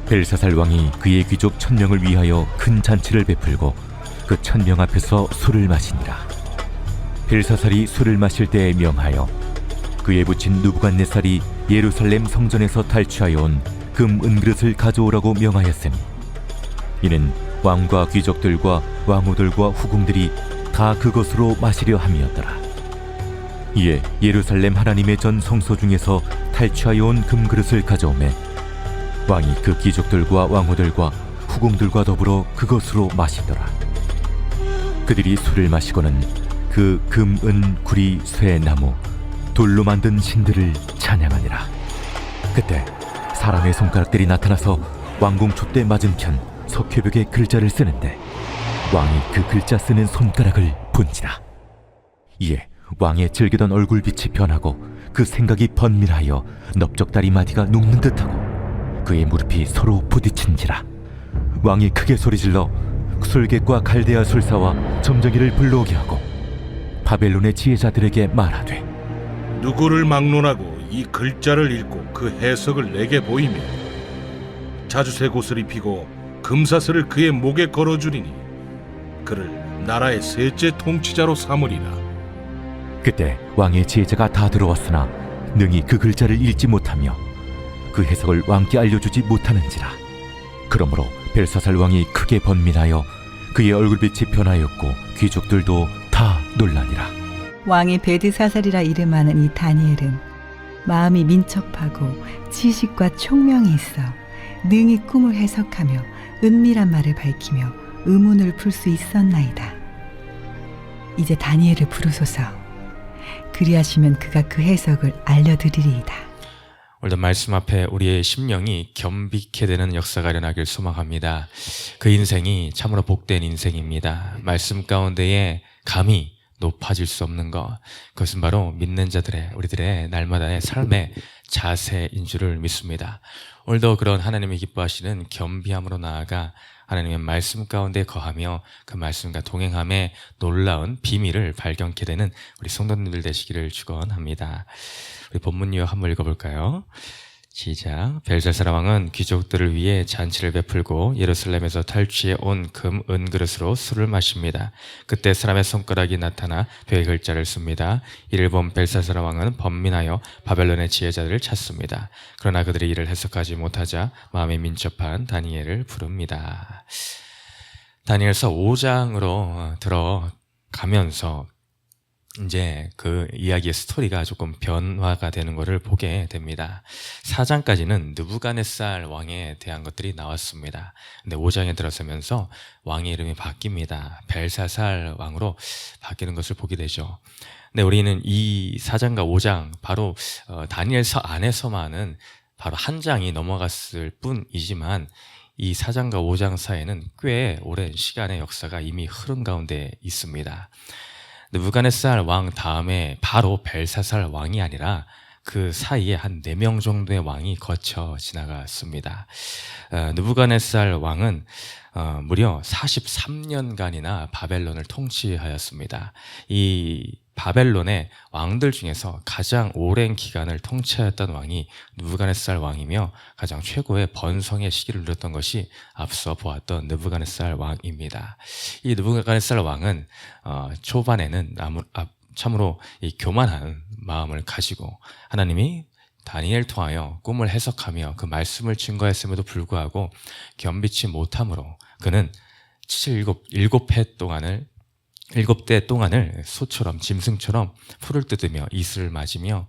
벨사살 왕이 그의 귀족 1000명을 위하여 큰 잔치를 베풀고 그 1000명 앞에서 술을 마시니라. 벨사살이 술을 마실 때에 명하여 그의 부친 느부갓네살이 예루살렘 성전에서 탈취하여 온 금 은그릇을 가져오라고 명하였으니 이는 왕과 귀족들과 왕후들과 후궁들이 다 그것으로 마시려 함이었더라. 이에 예루살렘 하나님의 전 성소 중에서 탈취하여 온 금그릇을 가져오매 왕이 그 귀족들과 왕후들과 후궁들과 더불어 그것으로 마시더라. 그들이 술을 마시고는 그 금, 은, 구리, 쇠, 나무, 돌로 만든 신들을 찬양하니라. 그때 사람의 손가락들이 나타나서 왕궁 촛대 맞은편 석회벽에 글자를 쓰는데 왕이 그 글자 쓰는 손가락을 본지라. 이에 왕의 즐기던 얼굴빛이 변하고 그 생각이 번민하여 넓적다리 마디가 녹는 듯하고 그의 무릎이 서로 부딪힌지라. 왕이 크게 소리질러 술객과 갈대아 술사와 점쟁이를 불러오게 하고 바벨론의 지혜자들에게 말하되 누구를 막론하고 이 글자를 읽고 그 해석을 내게 보이며 자주색 옷을 입히고 금사슬을 그의 목에 걸어주리니 그를 나라의 셋째 통치자로 삼으리라. 그때 왕의 지혜자가 다 들어왔으나 능히 그 글자를 읽지 못하며 그 해석을 왕께 알려주지 못하는지라. 그러므로 벨사살 왕이 크게 번민하여 그의 얼굴빛이 변하였고 귀족들도 다 놀라니라. 왕의 베드사살이라 이름하는 이 다니엘은 마음이 민첩하고 지식과 총명이 있어 능히 꿈을 해석하며 은밀한 말을 밝히며 의문을 풀 수 있었나이다. 이제 다니엘을 부르소서. 그리하시면 그가 그 해석을 알려드리리이다. 오늘도 말씀 앞에 우리의 심령이 겸비케 되는 역사가 일어나길 소망합니다. 그 인생이 참으로 복된 인생입니다. 말씀 가운데에 감히 높아질 수 없는 것, 그것은 바로 믿는 자들의, 우리들의 날마다의 삶의 자세인 줄을 믿습니다. 오늘도 그런 하나님이 기뻐하시는 겸비함으로 나아가 하나님의 말씀 가운데 거하며 그 말씀과 동행함에 놀라운 비밀을 발견케 되는 우리 성도님들 되시기를 축원합니다. 우리 본문 요약 한번 읽어볼까요? 시작. 벨사살 왕은 귀족들을 위해 잔치를 베풀고 예루살렘에서 탈취해 온 금, 은그릇으로 술을 마십니다. 그때 사람의 손가락이 나타나 벽에 글자를 씁니다. 이를 본 벨사살 왕은 번민하여 바벨론의 지혜자들을 찾습니다. 그러나 그들이 이를 해석하지 못하자 마음이 민첩한 다니엘을 부릅니다. 다니엘서 5장으로 들어가면서 이제 그 이야기의 스토리가 조금 변화가 되는 것을 보게 됩니다. 4장까지는 느부갓네살 왕에 대한 것들이 나왔습니다. 근데 5장에 들어서면서 왕의 이름이 바뀝니다. 벨사살 왕으로 바뀌는 것을 보게 되죠. 근데 우리는 이 4장과 5장 바로 다니엘서 안에서만은 바로 한 장이 넘어갔을 뿐이지만 이 4장과 5장 사이에는 꽤 오랜 시간의 역사가 이미 흐른 가운데 있습니다. 느부갓네살 왕 다음에 바로 벨사살 왕이 아니라 그 사이에 한 4명 정도의 왕이 거쳐 지나갔습니다. 느부갓네살 왕은 무려 43년간이나 바벨론을 통치하였습니다. 이 바벨론의 왕들 중에서 가장 오랜 기간을 통치하였던 왕이 느부갓네살 왕이며 가장 최고의 번성의 시기를 누렸던 것이 앞서 보았던 느부갓네살 왕입니다. 이 느부갓네살 왕은 초반에는 참으로 이 교만한 마음을 가지고 하나님이 다니엘 통하여 꿈을 해석하며 그 말씀을 증거했음에도 불구하고 겸비치 못함으로 그는 7대 동안을 소처럼 짐승처럼 풀을 뜯으며 이슬을 맞으며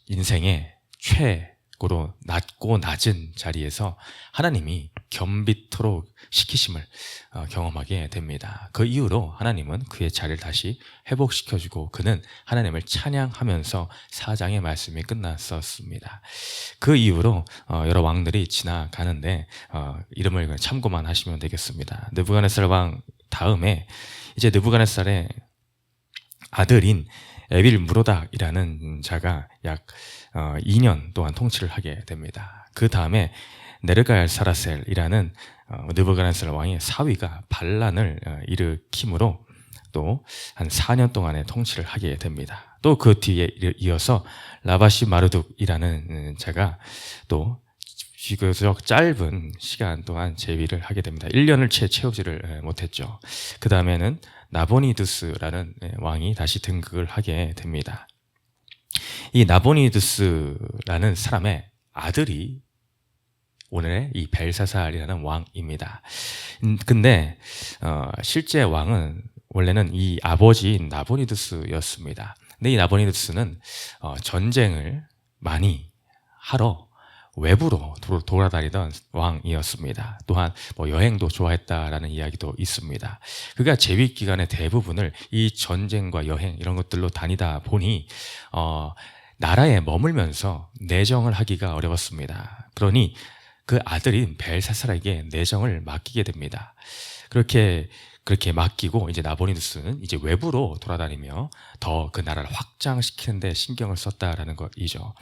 인생의 최고로 낮고 낮은 자리에서 하나님이 겸비토록 시키심을 경험하게 됩니다. 그 이후로 하나님은 그의 자리를 다시 회복시켜주고 그는 하나님을 찬양하면서 4장의 말씀이 끝났었습니다. 그 이후로 여러 왕들이 지나가는데 이름을 참고만 하시면 되겠습니다. 느부갓네살 왕 다음에 이제 느부갓네살의 아들인 에빌무로닥이라는 자가 약 2년 동안 통치를 하게 됩니다. 그 다음에 네르갈사라셀이라는 느부갓네살 왕의 사위가 반란을 일으킴으로 또 한 4년 동안의 통치를 하게 됩니다. 또 그 뒤에 이어서 라바시 마르둑이라는 자가 또 비교적 짧은 시간 동안 재위를 하게 됩니다. 1년을 채우지를 못했죠. 그 다음에는 나보니두스라는 왕이 다시 등극을 하게 됩니다. 이 나보니두스라는 사람의 아들이 오늘의 이 벨사살이라는 왕입니다. 근데 실제 왕은 원래는 이 아버지인 나보니두스였습니다. 근데 이 나보니두스는 전쟁을 많이 하러 외부로 돌아다니던 왕이었습니다. 또한 뭐 여행도 좋아했다라는 이야기도 있습니다. 그가 재위 기간의 대부분을 이 전쟁과 여행 이런 것들로 다니다 보니 나라에 머물면서 내정을 하기가 어려웠습니다. 그러니 그 아들인 벨사살에게 내정을 맡기게 됩니다. 그렇게 맡기고 이제 나보니두스는 이제 외부로 돌아다니며 더 그 나라를 확장시키는 데 신경을 썼다라는 것이죠.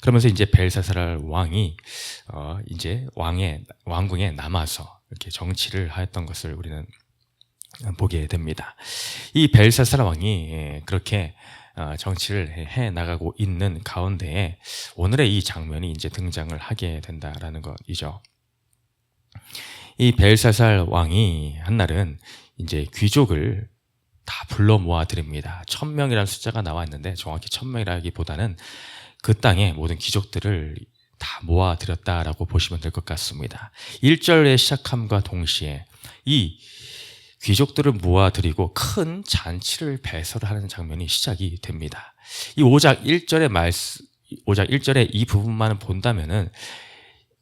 그러면서 이제 벨사살 왕이 이제 왕궁에 남아서 이렇게 정치를 하였던 것을 우리는 보게 됩니다. 이 벨사살 왕이 그렇게 정치를 해 나가고 있는 가운데에 오늘의 이 장면이 이제 등장을 하게 된다라는 것이죠. 이 벨사살 왕이 한날은 이제 귀족을 다 불러 모아 드립니다. 1000명이라는 숫자가 나와 있는데 정확히 1000명이라기보다는 그 땅의 모든 귀족들을 다 모아 드렸다라고 보시면 될 것 같습니다. 1절의 시작함과 동시에 이 귀족들을 모아드리고 큰 잔치를 배설하는 장면이 시작이 됩니다. 이 5장 1절의 이 부분만을 본다면은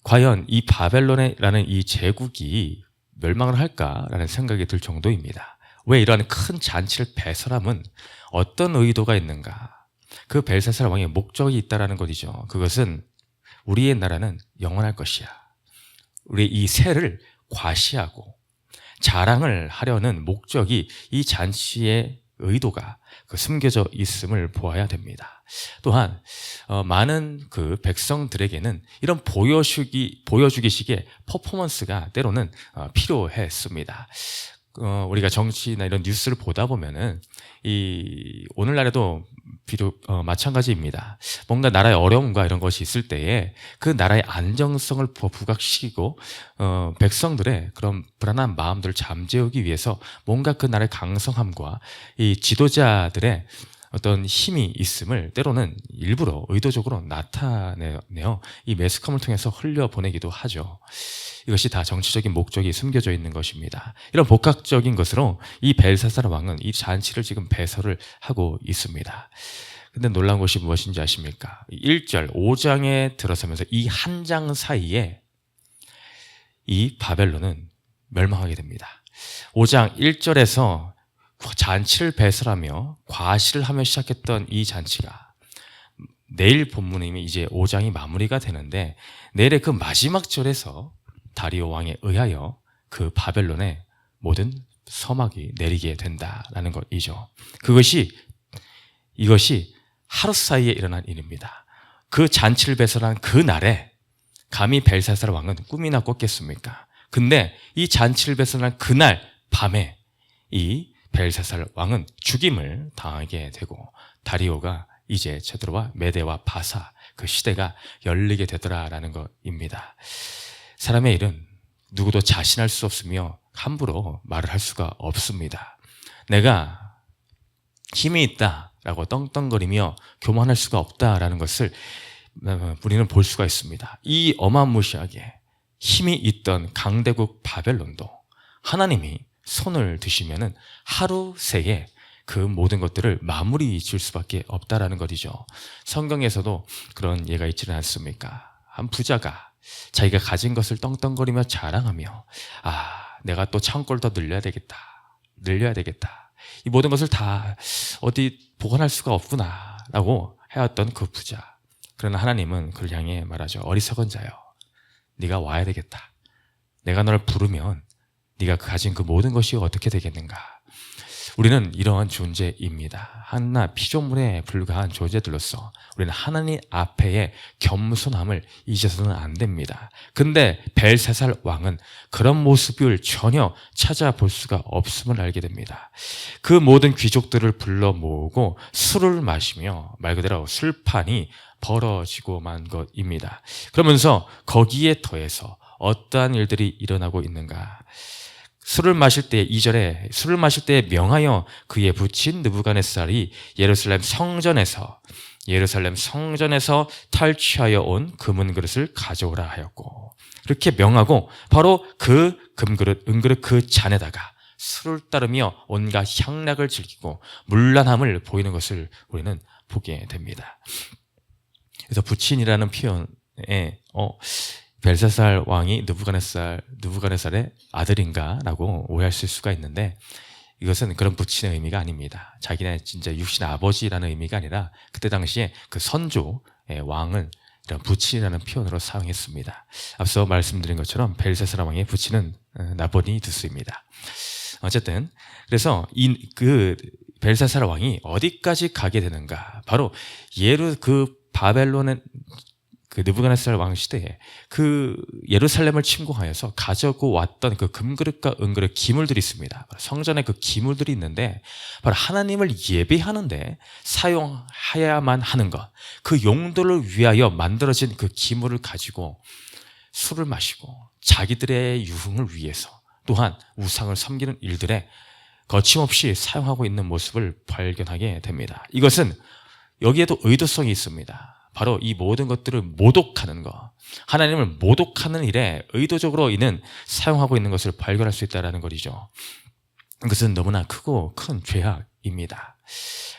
과연 이 바벨론이라는 이 제국이 멸망을 할까라는 생각이 들 정도입니다. 왜 이러한 큰 잔치를 배설함은 어떤 의도가 있는가? 그 벨사살 왕의 목적이 있다라는 것이죠. 그것은 우리의 나라는 영원할 것이야. 우리 이 세를 과시하고 자랑을 하려는 목적이 이 잔치의 의도가 숨겨져 있음을 보아야 됩니다. 또한 많은 그 백성들에게는 이런 보여주기식의 퍼포먼스가 때로는 필요했습니다. 우리가 정치나 이런 뉴스를 보다 보면은 이 오늘날에도 비록 마찬가지입니다. 뭔가 나라의 어려움과 이런 것이 있을 때에 그 나라의 안정성을 부각시키고 백성들의 그런 불안한 마음들을 잠재우기 위해서 뭔가 그 나라의 강성함과 이 지도자들의 어떤 힘이 있음을 때로는 일부러 의도적으로 나타내어 이 매스컴을 통해서 흘려보내기도 하죠. 이것이 다 정치적인 목적이 숨겨져 있는 것입니다. 이런 복합적인 것으로 이 벨사살 왕은 이 잔치를 지금 배설을 하고 있습니다. 근데 놀라운 것이 무엇인지 아십니까? 1절, 5장에 들어서면서 이 한 장 사이에 이 바벨론은 멸망하게 됩니다. 5장 1절에서 잔치를 배설하며 과시를 하며 시작했던 이 잔치가 내일 본문이면 이제 5장이 마무리가 되는데 내일의 그 마지막 절에서 다리오 왕에 의하여 그 바벨론의 모든 서막이 내리게 된다라는 것이죠. 이것이 하루 사이에 일어난 일입니다. 그 잔치를 배설한 그 날에 감히 벨사살 왕은 꿈이나 꿨겠습니까? 근데 이 잔치를 배설한 그날 밤에 이 벨사살 왕은 죽임을 당하게 되고 다리오가 이제 쳐들어와 메대와 바사 그 시대가 열리게 되더라라는 것입니다. 사람의 일은 누구도 자신할 수 없으며 함부로 말을 할 수가 없습니다. 내가 힘이 있다라고 떵떵거리며 교만할 수가 없다라는 것을 우리는 볼 수가 있습니다. 이 어마무시하게 힘이 있던 강대국 바벨론도 하나님이 손을 드시면은 하루 새에 그 모든 것들을 마무리 지을 수밖에 없다라는 것이죠. 성경에서도 그런 예가 있지는 않습니까? 한 부자가 자기가 가진 것을 떵떵거리며 자랑하며 내가 또 창고를 더 늘려야 되겠다. 이 모든 것을 다 어디 보관할 수가 없구나 라고 해왔던 그 부자. 그러나 하나님은 그를 향해 말하죠. 어리석은 자여, 네가 와야 되겠다. 내가 너를 부르면 네가 가진 그 모든 것이 어떻게 되겠는가. 우리는 이러한 존재입니다. 하나 피조물에 불과한 존재들로서 우리는 하나님 앞에의 겸손함을 잊어서는 안 됩니다. 근데 벨사살 왕은 그런 모습을 전혀 찾아볼 수가 없음을 알게 됩니다. 그 모든 귀족들을 불러 모으고 술을 마시며 말 그대로 술판이 벌어지고만 것입니다. 그러면서 거기에 더해서 어떠한 일들이 일어나고 있는가? 술을 마실 때 2절에 술을 마실 때 명하여 그의 부친 느부갓네살이 예루살렘 성전에서 탈취하여 온 금은 그릇을 가져오라 하였고, 그렇게 명하고 바로 그 금그릇 은그릇 그 잔에다가 술을 따르며 온갖 향락을 즐기고 문란함을 보이는 것을 우리는 보게 됩니다. 그래서 부친이라는 표현에 벨사살 왕이 느부갓네살의 아들인가라고 오해하실 수가 있는데, 이것은 그런 부친의 의미가 아닙니다. 자기네 진짜 육신 아버지라는 의미가 아니라 그때 당시에 그 선조의 왕을 이런 부친이라는 표현으로 사용했습니다. 앞서 말씀드린 것처럼 벨사살 왕의 부친은 나보니두스입니다. 어쨌든 그래서 그 벨사살 왕이 어디까지 가게 되는가? 바로 바벨론의 그 느부갓네살 왕 시대에 그 예루살렘을 침공하여서 가져고 왔던 그 금그릇과 은그릇 기물들이 있습니다. 성전에 그 기물들이 있는데 바로 하나님을 예배하는데 사용해야만 하는 것, 그 용도를 위하여 만들어진 그 기물을 가지고 술을 마시고 자기들의 유흥을 위해서 또한 우상을 섬기는 일들에 거침없이 사용하고 있는 모습을 발견하게 됩니다. 이것은 여기에도 의도성이 있습니다. 바로 이 모든 것들을 모독하는 것, 하나님을 모독하는 일에 의도적으로 이는 사용하고 있는 것을 발견할 수 있다는 것이죠. 그것은 너무나 크고 큰 죄악입니다.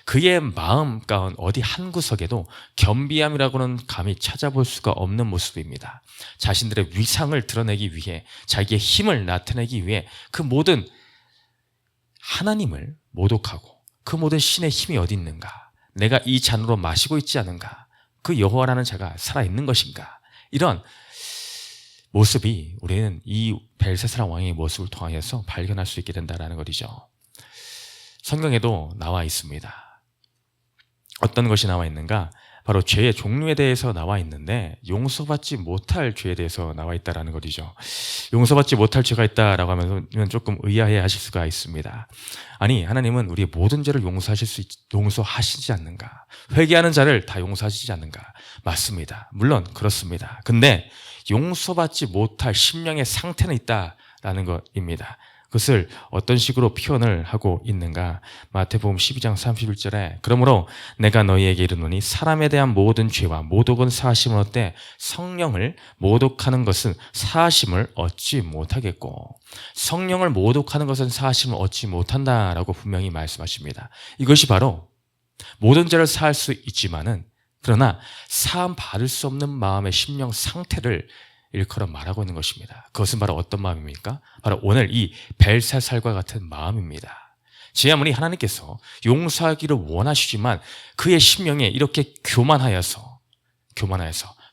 그의 마음 가운 어디 한 구석에도 겸비함이라고는 감히 찾아볼 수가 없는 모습입니다. 자신들의 위상을 드러내기 위해, 자기의 힘을 나타내기 위해 그 모든 하나님을 모독하고 그 모든 신의 힘이 어디 있는가? 내가 이 잔으로 마시고 있지 않은가? 그 여호와라는 자가 살아있는 것인가? 이런 모습이 우리는 이 벨사살 왕의 모습을 통하여서 발견할 수 있게 된다는 것이죠. 성경에도 나와 있습니다. 어떤 것이 나와 있는가? 바로 죄의 종류에 대해서 나와 있는데 용서받지 못할 죄에 대해서 나와 있다는 것이죠. 용서받지 못할 죄가 있다라고 하면 조금 의아해 하실 수가 있습니다. 아니, 하나님은 우리의 모든 죄를 용서하시지 않는가? 회개하는 자를 다 용서하시지 않는가? 맞습니다. 물론 그렇습니다. 근데 용서받지 못할 심령의 상태는 있다라는 것입니다. 그것을 어떤 식으로 표현을 하고 있는가? 마태복음 12장 31절에 그러므로 내가 너희에게 이르노니 사람에 대한 모든 죄와 모독은 사하심을 얻되 성령을 모독하는 것은 사하심을 얻지 못하겠고, 성령을 모독하는 것은 사하심을 얻지 못한다라고 분명히 말씀하십니다. 이것이 바로 모든 죄를 사할 수 있지만은 그러나 사함 받을 수 없는 마음의 심령 상태를 일컬어 말하고 있는 것입니다. 그것은 바로 어떤 마음입니까? 바로 오늘 이 벨사살과 같은 마음입니다. 제 아무리 하나님께서 용서하기를 원하시지만 그의 심령에 이렇게 교만하여서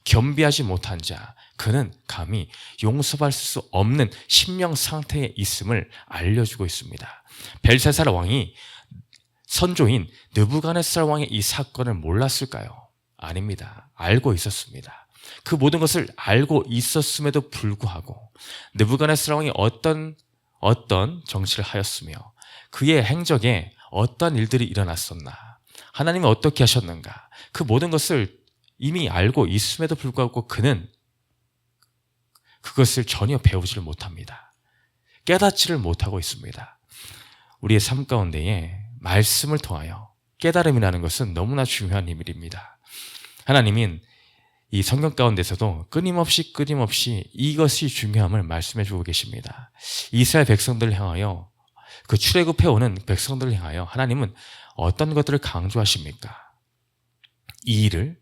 겸비하지 못한 자, 그는 감히 용서받을 수 없는 심령 상태에 있음을 알려주고 있습니다. 벨사살 왕이 선조인 느부갓네살 왕의 이 사건을 몰랐을까요? 아닙니다. 알고 있었습니다. 그 모든 것을 알고 있었음에도 불구하고 느부갓네살 왕이 어떤 정치를 하였으며 그의 행적에 어떤 일들이 일어났었나, 하나님이 어떻게 하셨는가, 그 모든 것을 이미 알고 있음에도 불구하고 그는 그것을 전혀 배우지를 못합니다. 깨닫지를 못하고 있습니다. 우리의 삶 가운데에 말씀을 통하여 깨달음이라는 것은 너무나 중요한 일입니다. 하나님은 이 성경 가운데서도 끊임없이 이것이 중요함을 말씀해 주고 계십니다. 이스라엘 백성들을 향하여, 그 출애굽해오는 백성들을 향하여 하나님은 어떤 것들을 강조하십니까? 이 일을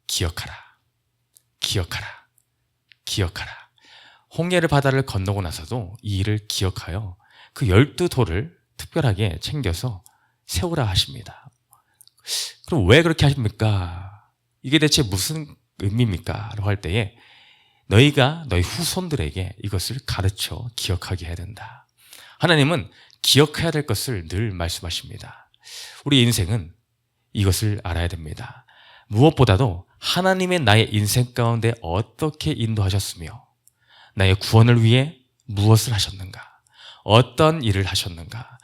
기억하라. 홍해를 바다를 건너고 나서도 이 일을 기억하여 그 12돌을 특별하게 챙겨서 세우라 하십니다. 그럼 왜 그렇게 하십니까? 이게 대체 무슨 의미입니까? 라고 할 때에 너희가 너희 후손들에게 이것을 가르쳐 기억하게 해야 된다. 하나님은 기억해야 될 것을 늘 말씀하십니다. 우리 인생은 이것을 알아야 됩니다. 무엇보다도 하나님의 나의 인생 가운데 어떻게 인도하셨으며 나의 구원을 위해 무엇을 하셨는가, 어떤 일을 하셨는가,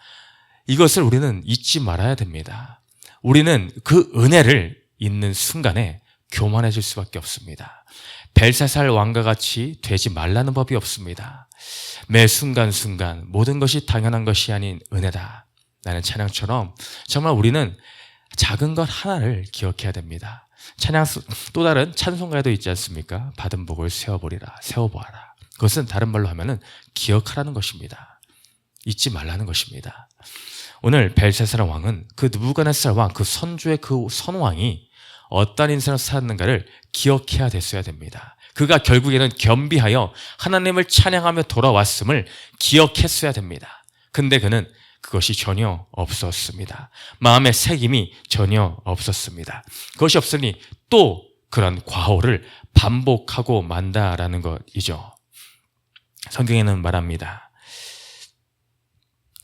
이것을 우리는 잊지 말아야 됩니다. 우리는 그 은혜를 있는 순간에 교만해질 수밖에 없습니다. 벨사살 왕과 같이 되지 말라는 법이 없습니다. 매 순간순간 모든 것이 당연한 것이 아닌 은혜다 라는 찬양처럼 정말 우리는 작은 것 하나를 기억해야 됩니다. 찬양 또 다른 찬송가에도 있지 않습니까? 받은 복을 세어보리라, 세워보아라. 그것은 다른 말로 하면은 기억하라는 것입니다. 잊지 말라는 것입니다. 오늘 벨사살 왕은 그 느부갓네살 왕, 그 선주의 그 선왕이 어떤 인생을 살았는가를 기억해야 됐어야 됩니다. 그가 결국에는 겸비하여 하나님을 찬양하며 돌아왔음을 기억했어야 됩니다. 근데 그는 그것이 전혀 없었습니다. 마음의 새김이 전혀 없었습니다. 그것이 없으니 또 그런 과오를 반복하고 만다라는 것이죠. 성경에는 말합니다.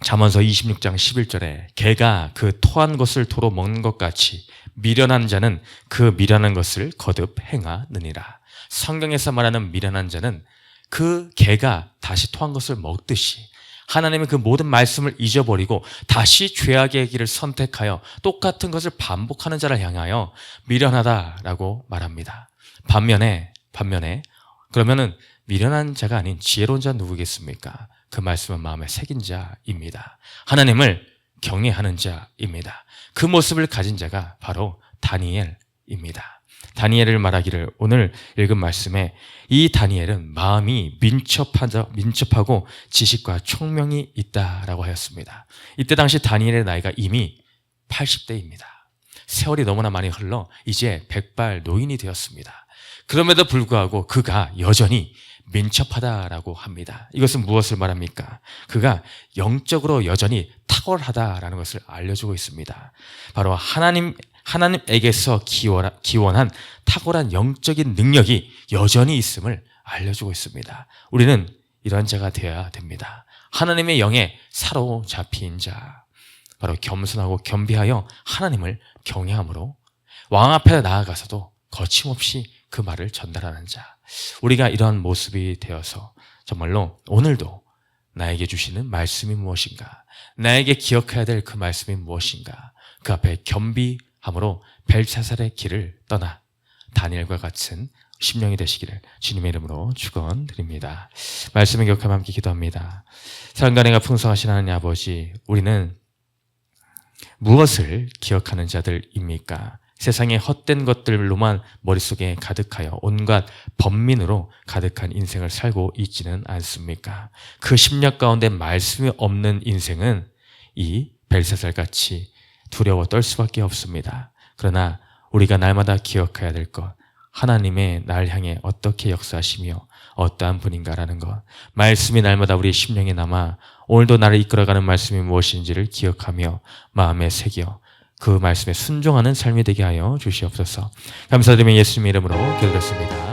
잠언서 26장 11절에 개가 그 토한 것을 도로 먹는 것 같이 미련한 자는 그 미련한 것을 거듭 행하느니라. 성경에서 말하는 미련한 자는 그 개가 다시 토한 것을 먹듯이 하나님의 그 모든 말씀을 잊어버리고 다시 죄악의 길을 선택하여 똑같은 것을 반복하는 자를 향하여 미련하다라고 말합니다. 반면에 그러면은 미련한 자가 아닌 지혜로운 자는 누구겠습니까? 그 말씀은 마음에 새긴 자입니다. 하나님을 경외하는 자입니다. 그 모습을 가진 자가 바로 다니엘입니다. 다니엘을 말하기를 오늘 읽은 말씀에 이 다니엘은 마음이 민첩하고 지식과 총명이 있다라고 하였습니다. 이때 당시 다니엘의 나이가 이미 80대입니다. 세월이 너무나 많이 흘러 이제 백발 노인이 되었습니다. 그럼에도 불구하고 그가 여전히 민첩하다라고 합니다. 이것은 무엇을 말합니까? 그가 영적으로 여전히 탁월하다라는 것을 알려주고 있습니다. 바로 하나님에게서 기원한 탁월한 영적인 능력이 여전히 있음을 알려주고 있습니다. 우리는 이런 자가 되어야 됩니다. 하나님의 영에 사로잡힌 자, 바로 겸손하고 겸비하여 하나님을 경외함으로 왕 앞에 나아가서도 거침없이 그 말을 전달하는 자. 우리가 이러한 모습이 되어서 정말로 오늘도 나에게 주시는 말씀이 무엇인가, 나에게 기억해야 될 그 말씀이 무엇인가, 그 앞에 겸비함으로 벨사살의 길을 떠나 다니엘과 같은 심령이 되시기를 주님의 이름으로 축원드립니다. 말씀을 기억하며 함께 기도합니다. 사랑과 은혜가 풍성하신 하나님 아버지, 우리는 무엇을 기억하는 자들입니까? 세상의 헛된 것들로만 머릿속에 가득하여 온갖 번민으로 가득한 인생을 살고 있지는 않습니까? 그 심령 가운데 말씀이 없는 인생은 이 벨사살같이 두려워 떨 수밖에 없습니다. 그러나 우리가 날마다 기억해야 될 것, 하나님의 날 향해 어떻게 역사하시며 어떠한 분인가라는 것, 말씀이 날마다 우리의 심령에 남아 오늘도 나를 이끌어가는 말씀이 무엇인지를 기억하며 마음에 새겨 그 말씀에 순종하는 삶이 되게 하여 주시옵소서. 감사드리며 예수님의 이름으로 기도드렸습니다.